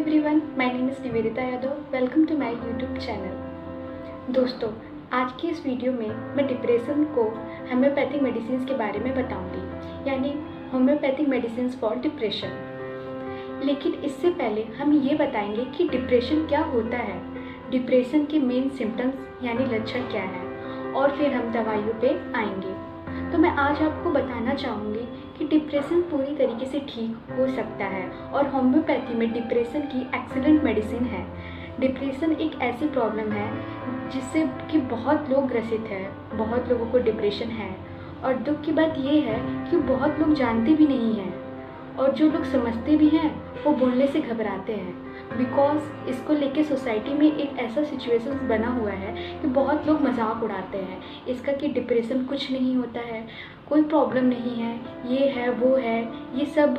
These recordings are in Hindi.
Everyone, my name is Nivedita Yadav. Welcome to my YouTube channel. दोस्तों, आज की इस वीडियो में मैं डिप्रेशन को होम्योपैथिक मेडिसिन के बारे में बताऊंगी, यानी होम्योपैथिक मेडिसिन फॉर डिप्रेशन। लेकिन इससे पहले हम ये बताएंगे कि डिप्रेशन क्या होता है, डिप्रेशन के मेन सिम्टम्स यानी लक्षण क्या है, और फिर हम दवाइयों पे आएंगे। तो मैं आज आपको बताना चाहूँगी कि डिप्रेशन पूरी तरीके से ठीक हो सकता है और होम्योपैथी में डिप्रेशन की एक्सीलेंट मेडिसिन है। डिप्रेशन एक ऐसी प्रॉब्लम है जिससे कि बहुत लोग ग्रसित हैं, बहुत लोगों को डिप्रेशन है, और दुख की बात ये है कि बहुत लोग जानते भी नहीं हैं, और जो लोग समझते भी हैं वो बोलने से घबराते हैं। बिकॉज इसको लेके सोसाइटी में एक ऐसा सिचुएशन बना हुआ है कि बहुत लोग मजाक उड़ाते हैं इसका कि डिप्रेशन कुछ नहीं होता है, कोई प्रॉब्लम नहीं है, ये है वो है। ये सब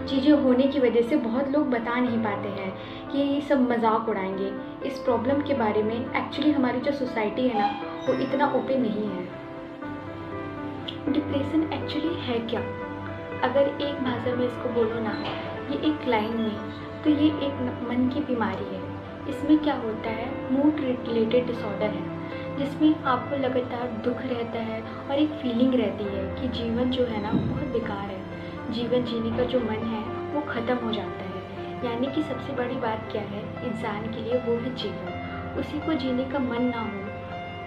चीज़ें होने की वजह से बहुत लोग बता नहीं पाते हैं कि ये सब मजाक उड़ाएंगे। इस प्रॉब्लम के बारे में एक्चुअली हमारी जो सोसाइटी है ना, वो इतना ओपन नहीं है। डिप्रेशन एक्चुअली है क्या? अगर एक भाषा में इसको बोलो ना, ये एक लाइन में, तो ये एक मन की बीमारी है। इसमें क्या होता है, मूड रिलेटेड डिसऑर्डर है, जिसमें आपको लगातार दुख रहता है और एक फीलिंग रहती है कि जीवन जो है ना बहुत बेकार है, जीवन जीने का जो मन है वो ख़त्म हो जाता है। यानी कि सबसे बड़ी बात क्या है इंसान के लिए, वो है जीवन। उसी को जीने का मन ना हो,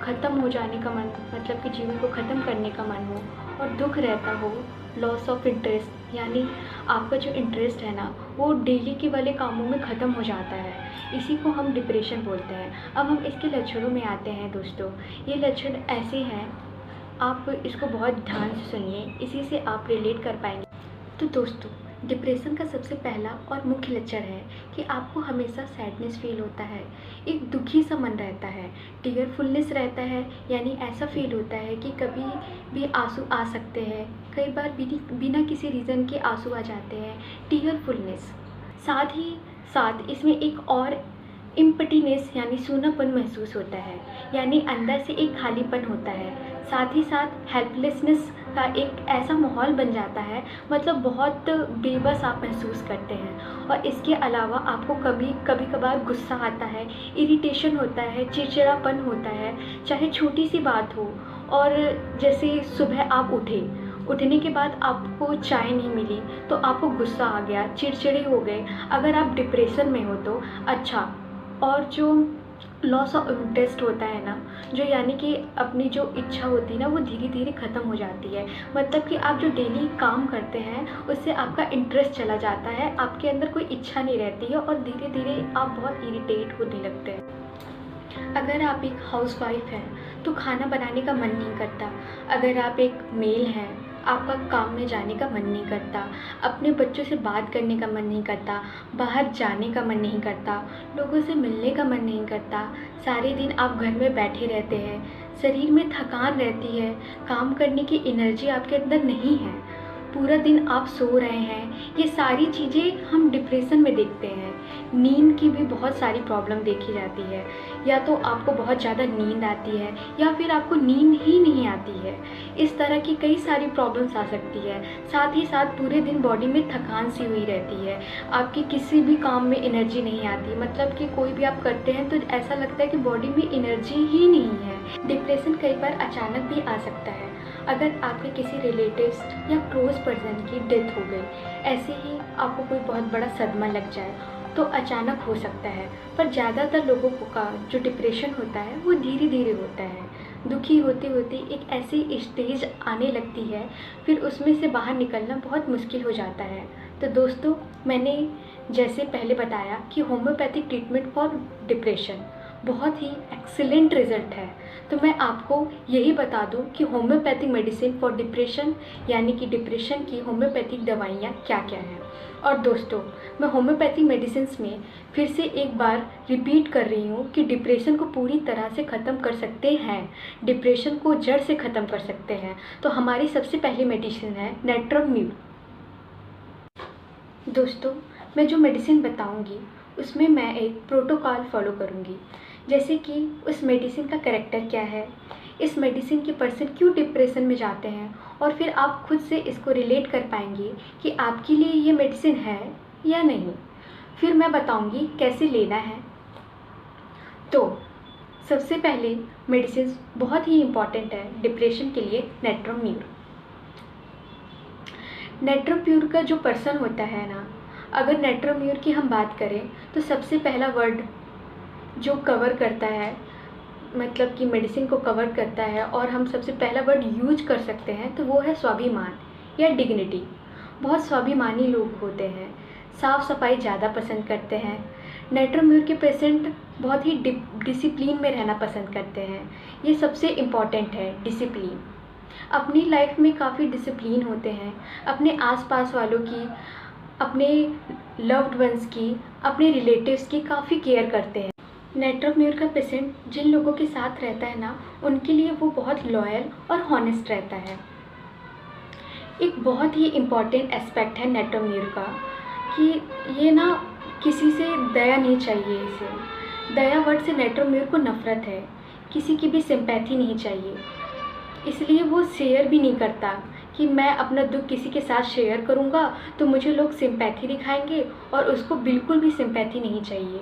ख़त्म हो जाने का मन, मतलब कि जीवन को ख़त्म करने का मन हो, और दुख रहता हो, लॉस ऑफ इंटरेस्ट, यानी आपका जो इंटरेस्ट है ना वो डेली के वाले कामों में ख़त्म हो जाता है। इसी को हम डिप्रेशन बोलते हैं। अब हम इसके लक्षणों में आते हैं। दोस्तों, ये लक्षण ऐसे हैं, आप इसको बहुत ध्यान से सुनिए, इसी से आप रिलेट कर पाएंगे। तो दोस्तों, डिप्रेशन का सबसे पहला और मुख्य लक्षण है कि आपको हमेशा सैडनेस फील होता है, एक दुखी सा मन रहता है, टीयरफुलनेस रहता है, यानी ऐसा फील होता है कि कभी भी आंसू आ सकते हैं, कई बार बिना किसी रीज़न के आंसू आ जाते हैं, टीयरफुलनेस। साथ ही साथ इसमें एक और इम्पटीनेस यानी सूनापन महसूस होता है, यानी अंदर से एक खालीपन होता है। साथ ही साथ हेल्पलेसनेस का एक ऐसा माहौल बन जाता है, मतलब बहुत बेबस आप महसूस करते हैं। और इसके अलावा आपको कभी कभार गुस्सा आता है, इरिटेशन होता है, चिड़चिड़ापन होता है, चाहे छोटी सी बात हो। और जैसे सुबह आप उठने के बाद आपको चाय नहीं मिली तो आपको गुस्सा आ गया, चिड़चिड़े हो गए, अगर आप डिप्रेशन में हो तो। अच्छा, और जो लॉस ऑफ इंटरेस्ट होता है ना, जो यानी कि अपनी जो इच्छा होती है ना वो धीरे धीरे ख़त्म हो जाती है। मतलब कि आप जो डेली काम करते हैं उससे आपका इंटरेस्ट चला जाता है, आपके अंदर कोई इच्छा नहीं रहती है, और धीरे धीरे आप बहुत इरिटेट होने लगते हैं। अगर आप एक हाउसवाइफ हैं तो खाना बनाने का मन नहीं करता। अगर आप एक मेल हैं, आपका काम में जाने का मन नहीं करता, अपने बच्चों से बात करने का मन नहीं करता, बाहर जाने का मन नहीं करता, लोगों से मिलने का मन नहीं करता, सारे दिन आप घर में बैठे रहते हैं, शरीर में थकान रहती है, काम करने की एनर्जी आपके अंदर नहीं है, पूरा दिन आप सो रहे हैं, ये सारी चीज़ें हम डिप्रेशन में देखते हैं। नींद की भी बहुत सारी प्रॉब्लम देखी जाती है, या तो आपको बहुत ज़्यादा नींद आती है या फिर आपको नींद ही नहीं आती है। इस तरह की कई सारी प्रॉब्लम्स आ सकती है। साथ ही साथ पूरे दिन बॉडी में थकान सी हुई रहती है, आपकी किसी भी काम में एनर्जी नहीं आती, मतलब कि कोई भी आप करते हैं तो ऐसा लगता है कि बॉडी में एनर्जी ही नहीं है। डिप्रेशन कई बार अचानक भी आ सकता है। अगर आपके किसी रिलेटिव्स या क्लोज पर्सन की डेथ हो गई, ऐसे ही आपको कोई बहुत बड़ा सदमा लग जाए तो अचानक हो सकता है। पर ज़्यादातर लोगों का जो डिप्रेशन होता है वो धीरे धीरे होता है। दुखी होते होते एक ऐसी स्टेज आने लगती है, फिर उसमें से बाहर निकलना बहुत मुश्किल हो जाता है। तो दोस्तों, मैंने जैसे पहले बताया कि होम्योपैथिक ट्रीटमेंट फॉर डिप्रेशन बहुत ही एक्सीलेंट रिज़ल्ट है, तो मैं आपको यही बता दूं कि होम्योपैथिक मेडिसिन फॉर डिप्रेशन, यानी कि डिप्रेशन की होम्योपैथिक दवाइयाँ क्या क्या हैं। और दोस्तों, मैं होम्योपैथिक मेडिसिन में फिर से एक बार रिपीट कर रही हूँ कि डिप्रेशन को पूरी तरह से ख़त्म कर सकते हैं, डिप्रेशन को जड़ से ख़त्म कर सकते हैं। तो हमारी सबसे पहली मेडिसिन है नेट्रोम्यू। दोस्तों, मैं जो मेडिसिन बताऊँगी उसमें मैं एक प्रोटोकॉल फॉलो करूँगी, जैसे कि उस मेडिसिन का कैरेक्टर क्या है, इस मेडिसिन के पर्सन क्यों डिप्रेशन में जाते हैं, और फिर आप खुद से इसको रिलेट कर पाएंगे कि आपके लिए ये मेडिसिन है या नहीं। फिर मैं बताऊंगी कैसे लेना है। तो सबसे पहले मेडिसिन बहुत ही इम्पॉर्टेंट है डिप्रेशन के लिए, नेट्रोम्यूर। नेट्रोम्यूर का जो पर्सन होता है ना, अगर नेट्रोम्यूर की हम बात करें तो सबसे पहला वर्ड जो कवर करता है, मतलब कि मेडिसिन को कवर करता है, और हम सबसे पहला वर्ड यूज कर सकते हैं तो वो है स्वाभिमान या डिग्निटी। बहुत स्वाभिमानी लोग होते हैं, साफ़ सफाई ज़्यादा पसंद करते हैं। नेट्रोम्यूर के पेशेंट बहुत ही डिसिप्लिन में रहना पसंद करते हैं। ये सबसे इम्पॉर्टेंट है, डिसिप्लिन। अपनी लाइफ में काफ़ी डिसिप्लिन होते हैं, अपने आसपास वालों की, अपने लव्ड वंस की, अपने रिलेटिव्स की काफ़ी केयर करते हैं। नेट्रोम्यूर का पेशेंट जिन लोगों के साथ रहता है ना, उनके लिए वो बहुत लॉयल और हॉनेस्ट रहता है। एक बहुत ही इम्पॉर्टेंट एस्पेक्ट है नेट्रोम्यूर का कि ये ना किसी से दया नहीं चाहिए इसे। दया वर्ड से नेट्रोम्यूर को नफ़रत है, किसी की भी सिंपैथी नहीं चाहिए। इसलिए वो शेयर भी नहीं करता कि मैं अपना दुख किसी के साथ शेयर करूँगा तो मुझे लोग सिंपैथी दिखाएंगे, और उसको बिल्कुल भी सिंपैथी नहीं चाहिए।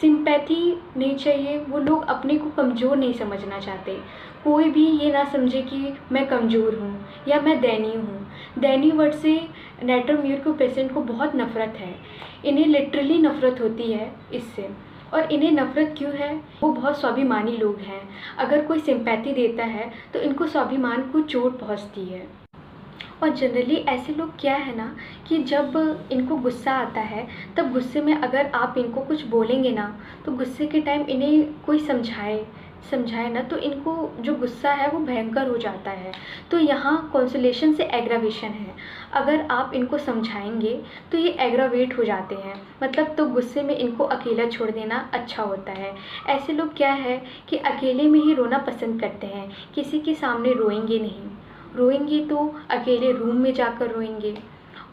सिंपैथी नहीं चाहिए, वो लोग अपने को कमज़ोर नहीं समझना चाहते। कोई भी ये ना समझे कि मैं कमज़ोर हूँ या मैं दयनीय हूँ। दयनीय वर्ड से नेट्रोम्यूर को पेशेंट को बहुत नफ़रत है, इन्हें लिटरली नफ़रत होती है इससे। और इन्हें नफ़रत क्यों है? वो बहुत स्वाभिमानी लोग हैं। अगर कोई सिंपैथी देता है तो इनको स्वाभिमान को चोट पहुंचती है। और जनरली ऐसे लोग क्या है ना कि जब इनको गुस्सा आता है, तब गुस्से में अगर आप इनको कुछ बोलेंगे ना, तो गुस्से के टाइम इन्हें कोई समझाए ना, तो इनको जो गुस्सा है वो भयंकर हो जाता है। तो यहाँ कॉन्सुलेशन से एग्रावेशन है। अगर आप इनको समझाएंगे तो ये एग्रावेट हो जाते हैं, मतलब तो गुस्से में इनको अकेला छोड़ देना अच्छा होता है। ऐसे लोग क्या है कि अकेले में ही रोना पसंद करते हैं, किसी के सामने रोएंगे नहीं। रोएंगे तो अकेले रूम में जाकर रोएंगे।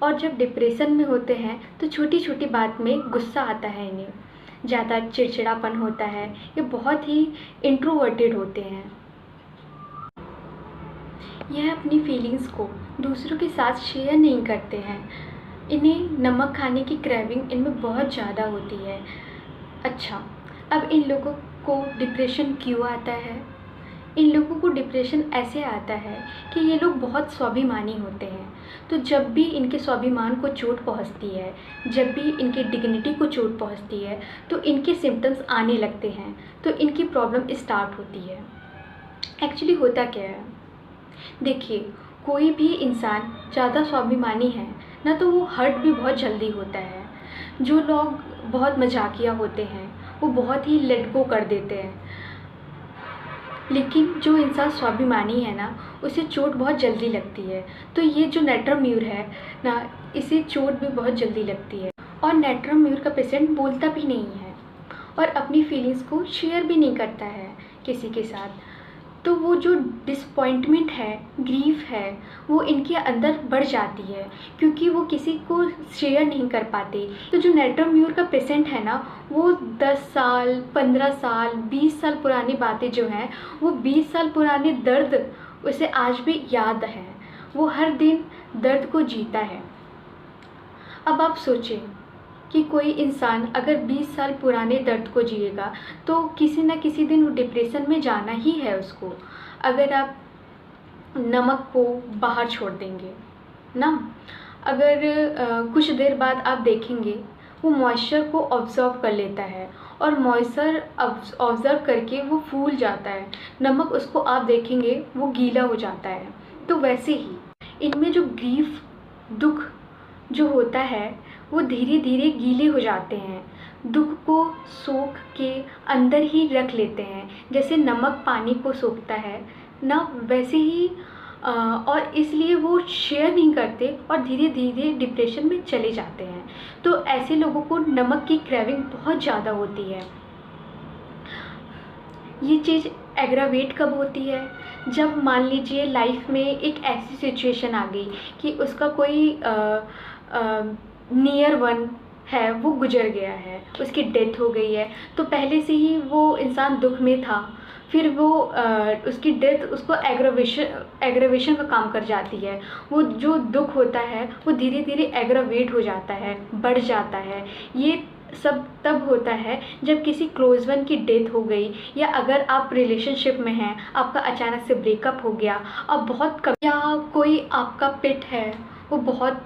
और जब डिप्रेशन में होते हैं तो छोटी छोटी बात में गुस्सा आता है इन्हें, ज़्यादा चिड़चिड़ापन होता है, ये बहुत ही इंट्रोवर्टेड होते हैं। यह अपनी फीलिंग्स को दूसरों के साथ शेयर नहीं करते हैं। इन्हें नमक खाने की क्रेविंग इनमें बहुत ज़्यादा होती है। अच्छा, अब इन लोगों को डिप्रेशन क्यों आता है? इन लोगों को डिप्रेशन ऐसे आता है कि ये लोग बहुत स्वाभिमानी होते हैं। तो जब भी इनके स्वाभिमान को चोट पहुंचती है, जब भी इनकी डिग्निटी को चोट पहुंचती है, तो इनके सिम्टम्स आने लगते हैं, तो इनकी प्रॉब्लम स्टार्ट होती है। एक्चुअली होता क्या है, देखिए, कोई भी इंसान ज़्यादा स्वाभिमानी है ना, तो वो हर्ट भी बहुत जल्दी होता है। जो लोग बहुत मजाकिया होते हैं वो बहुत ही लेट गो कर देते हैं, लेकिन जो इंसान स्वाभिमानी है ना, उसे चोट बहुत जल्दी लगती है। तो ये जो नेट्रोम्यूर है ना, इसे चोट भी बहुत जल्दी लगती है। और नेट्रोम्यूर का पेशेंट बोलता भी नहीं है और अपनी फीलिंग्स को शेयर भी नहीं करता है किसी के साथ। तो वो जो डिसपॉइंटमेंट है, ग्रीफ है, वो इनके अंदर बढ़ जाती है क्योंकि वो किसी को शेयर नहीं कर पाते। तो जो नेट्रोम्यूर का पेशेंट है ना, वो 10 साल, 15 साल, 20 साल पुरानी बातें जो हैं, वो 20 साल पुराने दर्द उसे आज भी याद है। वो हर दिन दर्द को जीता है। अब आप सोचें कि कोई इंसान अगर 20 साल पुराने दर्द को जिएगा तो किसी न किसी दिन वो डिप्रेशन में जाना ही है उसको। अगर आप नमक को बाहर छोड़ देंगे ना, अगर कुछ देर बाद आप देखेंगे वो मॉइस्चर को ऑब्जर्व कर लेता है और मॉइस्चर ऑब्जर्व करके वो फूल जाता है। नमक उसको आप देखेंगे वो गीला हो जाता है। तो वैसे ही इनमें जो ग्रीफ, दुख जो होता है, वो धीरे धीरे गीले हो जाते हैं, दुख को सोख के अंदर ही रख लेते हैं। जैसे नमक पानी को सोखता है ना, वैसे ही और इसलिए वो शेयर नहीं करते और धीरे धीरे डिप्रेशन में चले जाते हैं। तो ऐसे लोगों को नमक की क्रेविंग बहुत ज़्यादा होती है। ये चीज़ एग्रावेट कब होती है? जब मान लीजिए लाइफ में एक ऐसी सिचुएशन आ गई कि उसका कोई नियर वन है वो गुजर गया है, उसकी डेथ हो गई है। तो पहले से ही वो इंसान दुख में था, फिर वो उसकी डेथ उसको एग्रावेशन का काम कर जाती है। वो जो दुख होता है वो धीरे धीरे एग्रावेट हो जाता है, बढ़ जाता है। ये सब तब होता है जब किसी क्लोज वन की डेथ हो गई, या अगर आप रिलेशनशिप में हैं, आपका अचानक से ब्रेकअप हो गया, अब बहुत कम, या कोई आपका पेट है वो बहुत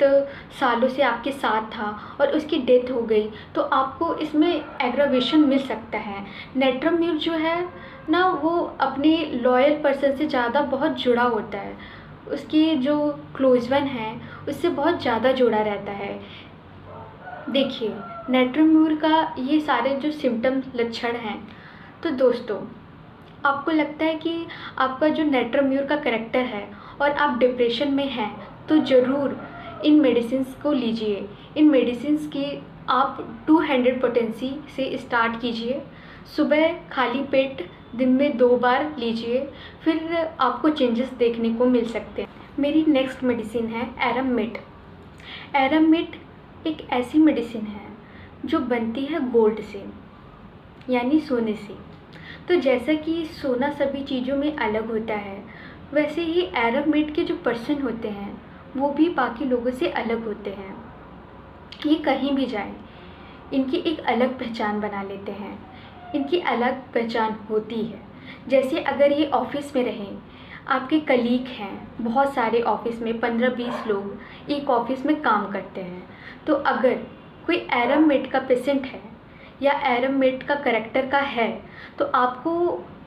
सालों से आपके साथ था और उसकी डेथ हो गई, तो आपको इसमें एग्रावेशन मिल सकता है। नेट्रम म्यूर जो है ना, वो अपने लॉयल पर्सन से ज़्यादा बहुत जुड़ा होता है, उसकी जो क्लोज वन है उससे बहुत ज़्यादा जुड़ा रहता है। देखिए, नेट्रम म्यूर का ये सारे जो सिम्टम लक्षण हैं, तो दोस्तों आपको लगता है कि आपका जो नेट्रम म्यूर का करैक्टर है और आप डिप्रेशन में हैं, तो ज़रूर इन मेडिसिन्स को लीजिए। इन मेडिसिन्स की आप 2 हैंडेड पोटेंसी से स्टार्ट कीजिए। सुबह खाली पेट दिन में 2 बार लीजिए, फिर आपको चेंजेस देखने को मिल सकते हैं। मेरी नेक्स्ट मेडिसिन है एरममिट। एरममिट एक ऐसी मेडिसिन है जो बनती है गोल्ड से, यानी सोने से। तो जैसा कि सोना सभी चीज़ों में अलग होता है, वैसे ही एरममिट के जो पर्सन होते हैं वो भी बाकी लोगों से अलग होते हैं। ये कहीं भी जाएं, इनकी एक अलग पहचान बना लेते हैं, इनकी अलग पहचान होती है। जैसे अगर ये ऑफिस में रहें, आपके कलीग हैं, बहुत सारे ऑफिस में 15-20 लोग एक ऑफिस में काम करते हैं, तो अगर कोई एरममिट का पेशेंट है या एरममिट का करैक्टर का है, तो आपको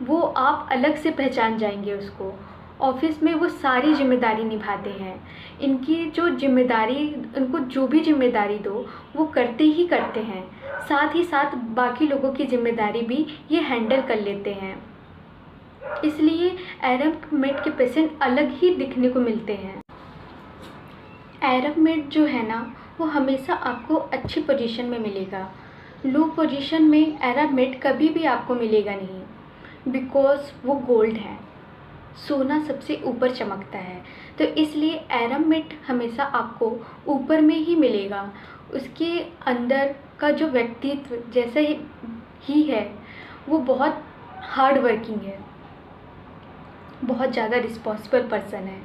वो आप अलग से पहचान जाएंगे उसको। ऑफिस में वो सारी जिम्मेदारी निभाते हैं, इनकी जो जिम्मेदारी, उनको जो भी जिम्मेदारी दो वो करते ही करते हैं, साथ ही साथ बाकी लोगों की जिम्मेदारी भी ये हैंडल कर लेते हैं। इसलिए एरममिट के पेशेंट अलग ही दिखने को मिलते हैं। एरममिट जो है ना, वो हमेशा आपको अच्छी पोजीशन में मिलेगा। लो पोजीशन में एरममिट कभी भी आपको मिलेगा नहीं, बिकॉज वो गोल्ड है, सोना सबसे ऊपर चमकता है। तो इसलिए एरममिट हमेशा आपको ऊपर में ही मिलेगा। उसके अंदर का जो व्यक्तित्व जैसे ही है, वो बहुत हार्ड वर्किंग है, बहुत ज़्यादा रिस्पॉन्सिबल पर्सन है।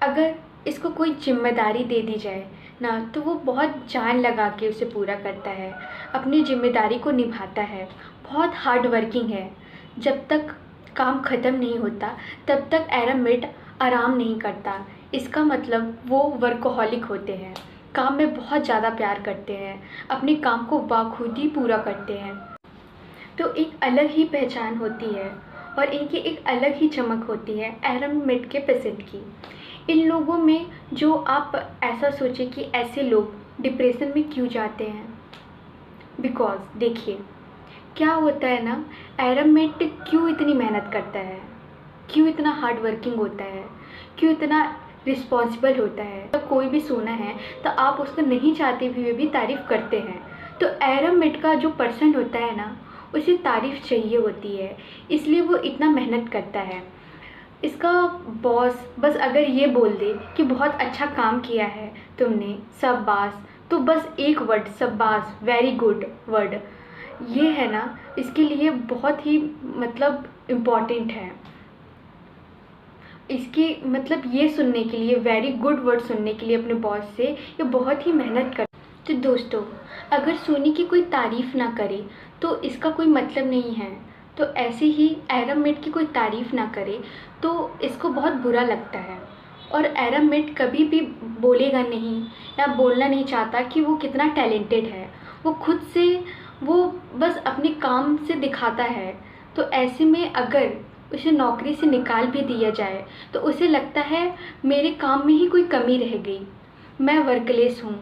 अगर इसको कोई जिम्मेदारी दे दी जाए ना, तो वो बहुत जान लगा के उसे पूरा करता है, अपनी जिम्मेदारी को निभाता है, बहुत हार्ड वर्किंग है। जब तक काम ख़त्म नहीं होता तब तक एरममिट आराम नहीं करता। इसका मतलब वो वर्कोहॉलिक होते हैं, काम में बहुत ज़्यादा प्यार करते हैं, अपने काम को बाखूबी पूरा करते हैं। तो एक अलग ही पहचान होती है और इनकी एक अलग ही चमक होती है एरममिट के पेशेंट की। इन लोगों में जो आप ऐसा सोचें कि ऐसे लोग डिप्रेशन में क्यों जाते हैं, बिकॉज देखिए क्या होता है ना, एरममिट क्यों इतनी मेहनत करता है, क्यों इतना हार्ड वर्किंग होता है, क्यों इतना रिस्पॉन्सिबल होता है। जब कोई भी सोना है तो आप उसको नहीं चाहते हुए भी तारीफ़ करते हैं। तो एरममिट का जो पर्सन होता है ना, उसे तारीफ़ चाहिए होती है, इसलिए वो इतना मेहनत करता है। इसका बॉस बस अगर ये बोल दे कि बहुत अच्छा काम किया है तुमने, शाबाश, तो बस एक वर्ड शाबाश, वेरी गुड वर्ड, ये है ना, इसके लिए बहुत ही मतलब इम्पॉर्टेंट है। इसकी मतलब ये सुनने के लिए, वेरी गुड वर्ड सुनने के लिए अपने बॉस से ये बहुत ही मेहनत कर। तो दोस्तों, अगर सोनी की कोई तारीफ़ ना करे तो इसका कोई मतलब नहीं है। तो ऐसे ही एरममिट की कोई तारीफ़ ना करे तो इसको बहुत बुरा लगता है, और एरममिट कभी भी बोलेगा नहीं या बोलना नहीं चाहता कि वो कितना टैलेंटेड है। वो खुद से वो बस अपने काम से दिखाता है। तो ऐसे में अगर उसे नौकरी से निकाल भी दिया जाए तो उसे लगता है मेरे काम में ही कोई कमी रह गई, मैं वर्कलेस हूँ,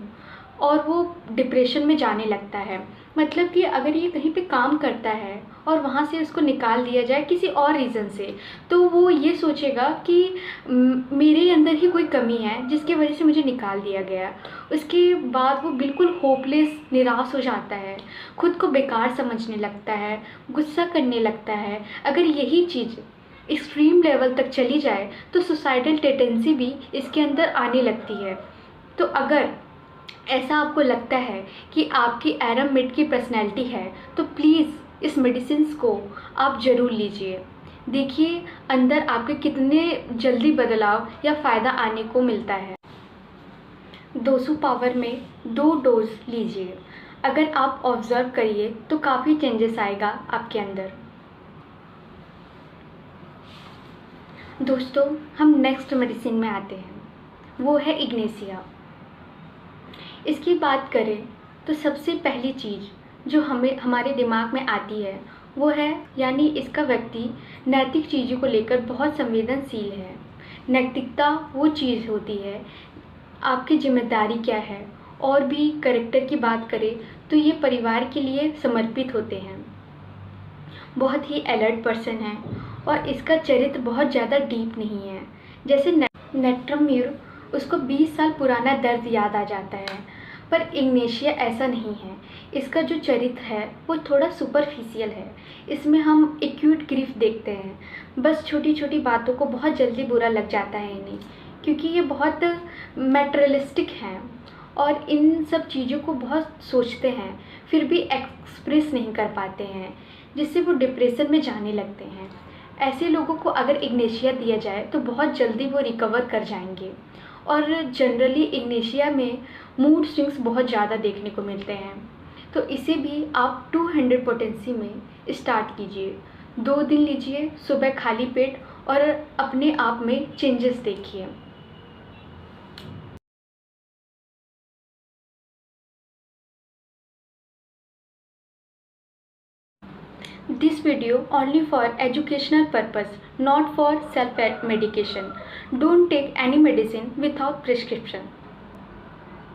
और वो डिप्रेशन में जाने लगता है। मतलब कि अगर ये कहीं पे काम करता है और वहाँ से उसको निकाल दिया जाए किसी और रीज़न से, तो वो ये सोचेगा कि मेरे अंदर ही कोई कमी है जिसकी वजह से मुझे निकाल दिया गया। उसके बाद वो बिल्कुल होपलेस, निराश हो जाता है, खुद को बेकार समझने लगता है, गुस्सा करने लगता है। अगर यही चीज़ एक्सट्रीम लेवल तक चली जाए तो सुसाइडल टेंडेंसी भी इसके अंदर आने लगती है। तो अगर ऐसा आपको लगता है कि आपकी एरममिट की पर्सनैलिटी है, तो प्लीज़ इस मेडिसिन्स को आप ज़रूर लीजिए। देखिए अंदर आपके कितने जल्दी बदलाव या फ़ायदा आने को मिलता है। 200 पावर में 2 डोज लीजिए। अगर आप ऑब्ज़र्व करिए तो काफ़ी चेंजेस आएगा आपके अंदर। दोस्तों, हम नेक्स्ट मेडिसिन में आते हैं, वो है इग्नेशिया। इसकी बात करें तो सबसे पहली चीज़ जो हमारे दिमाग में आती है वो है, यानी इसका व्यक्ति नैतिक चीज़ों को लेकर बहुत संवेदनशील है। नैतिकता वो चीज़ होती है, आपकी जिम्मेदारी क्या है। और भी कैरेक्टर की बात करें तो ये परिवार के लिए समर्पित होते हैं, बहुत ही अलर्ट पर्सन है और इसका चरित्र बहुत ज़्यादा डीप नहीं है। जैसे नेट्रम्यूर, उसको 20 साल पुराना दर्द याद आ जाता है, पर इग्नेशिया ऐसा नहीं है। इसका जो चरित्र है वो थोड़ा सुपरफिशियल है। इसमें हम एक्यूट ग्रीफ देखते हैं, बस छोटी छोटी बातों को बहुत जल्दी बुरा लग जाता है इन्हें, क्योंकि ये बहुत मैटेरियलिस्टिक हैं और इन सब चीज़ों को बहुत सोचते हैं, फिर भी एक्सप्रेस नहीं कर पाते हैं, जिससे वो डिप्रेशन में जाने लगते हैं। ऐसे लोगों को अगर इग्नेशिया दिया जाए तो बहुत जल्दी वो रिकवर कर जाएंगे। और जनरली इग्नेशिया में मूड स्विंग्स बहुत ज़्यादा देखने को मिलते हैं, तो इसे भी आप 200 पोटेंसी में स्टार्ट कीजिए। 2 दिन लीजिए, सुबह खाली पेट, और अपने आप में चेंजेस देखिए। This video only for educational purpose, not for self medication. Don't take any medicine without prescription.